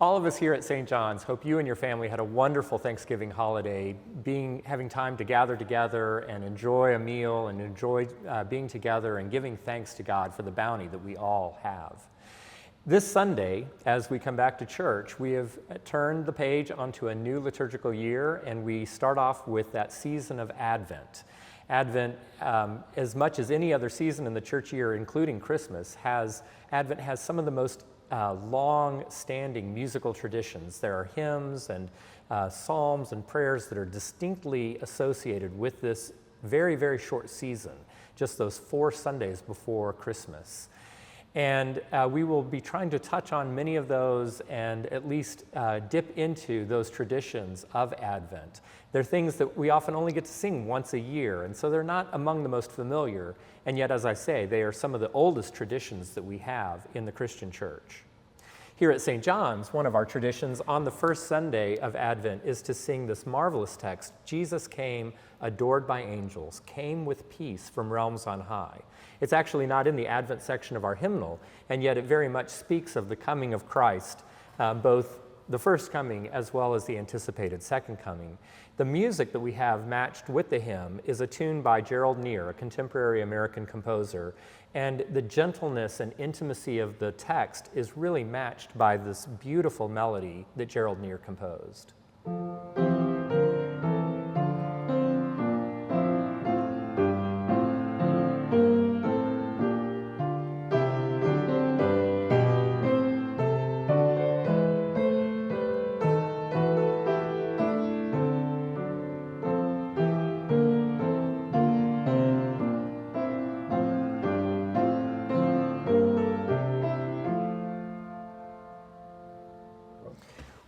All of us here at St. John's hope you and your family had a wonderful Thanksgiving holiday, having time to gather together and enjoy a meal and enjoy being together and giving thanks to God for the bounty that we all have. This Sunday, as we come back to church, we have turned the page onto a new liturgical year, and we start off with that season of Advent. Advent, as much as any other season in the church year, including Christmas, Advent has some of the most long-standing musical traditions. There are hymns and psalms and prayers that are distinctly associated with this very, very short season, just those 4 Sundays before Christmas. And we will be trying to touch on many of those and at least dip into those traditions of Advent. They're things that we often only get to sing once a year, and so they're not among the most familiar, and yet, as I say, they are some of the oldest traditions that we have in the Christian church. Here at St. John's, one of our traditions on the first Sunday of Advent is to sing this marvelous text, Jesus came adored by angels, came with peace from realms on high. It's actually not in the Advent section of our hymnal, and yet it very much speaks of the coming of Christ, both the first coming as well as the anticipated second coming. The music that we have matched with the hymn is a tune by Gerald Neer, a contemporary American composer, and the gentleness and intimacy of the text is really matched by this beautiful melody that Gerald Neer composed.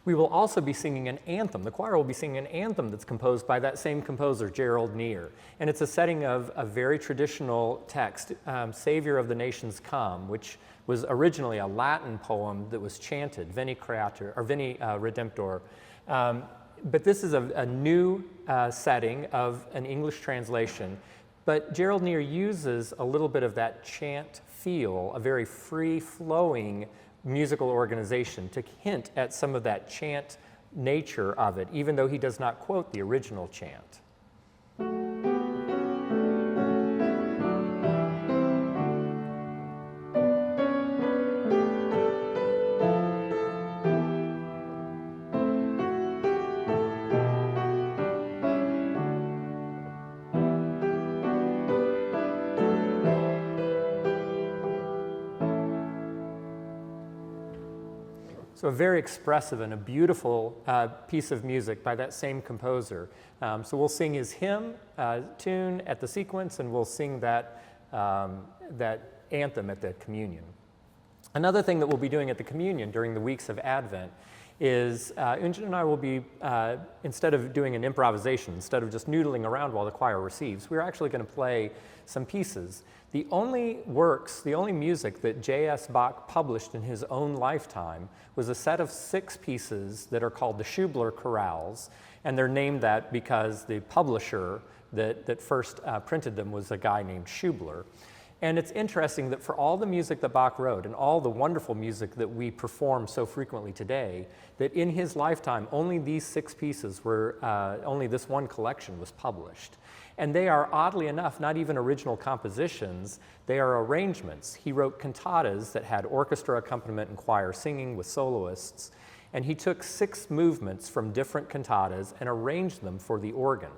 We will also be singing an anthem. The choir will be singing an anthem that's composed by that same composer, Gerald Neer. And it's a setting of a very traditional text, Savior of the Nations Come, which was originally a Latin poem that was chanted, Veni Creator, or Veni Redemptor. But this is a new setting of an English translation. But Gerald Neer uses a little bit of that chant feel, a very free-flowing musical organization, to hint at some of that chant nature of it, even though he does not quote the original chant. So a very expressive and a beautiful piece of music by that same composer. So we'll sing his hymn tune at the sequence, and we'll sing that anthem at the communion. Another thing that we'll be doing at the communion during the weeks of Advent is Unjin and I will be, instead of doing an improvisation, instead of just noodling around while the choir receives, we're actually going to play some pieces. The only music that J.S. Bach published in his own lifetime was a set of 6 pieces that are called the Schubler chorales, and they're named that because the publisher that first printed them was a guy named Schubler. And it's interesting that for all the music that Bach wrote and all the wonderful music that we perform so frequently today, that in his lifetime only these 6 pieces were, only this one collection was published. And they are, oddly enough, not even original compositions, they are arrangements. He wrote cantatas that had orchestra accompaniment and choir singing with soloists, and he took 6 movements from different cantatas and arranged them for the organ.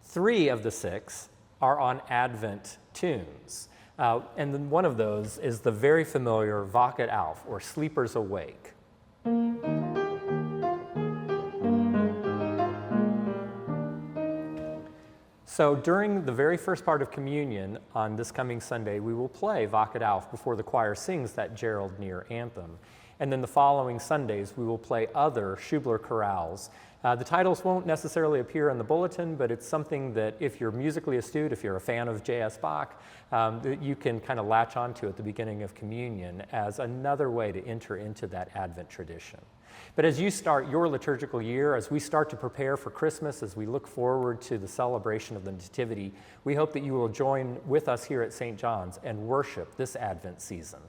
3 of the 6 are on Advent tunes. And then one of those is the very familiar Wachet auf, or Sleepers Awake. So during the very first part of communion on this coming Sunday, we will play Wachet auf before the choir sings that Gerald Neer anthem. And then the following Sundays, we will play other Schubler chorales. The titles won't necessarily appear in the bulletin, but it's something that if you're musically astute, if you're a fan of J.S. Bach, that you can kind of latch onto at the beginning of communion as another way to enter into that Advent tradition. But as you start your liturgical year, as we start to prepare for Christmas, as we look forward to the celebration of the Nativity, we hope that you will join with us here at St. John's and worship this Advent season.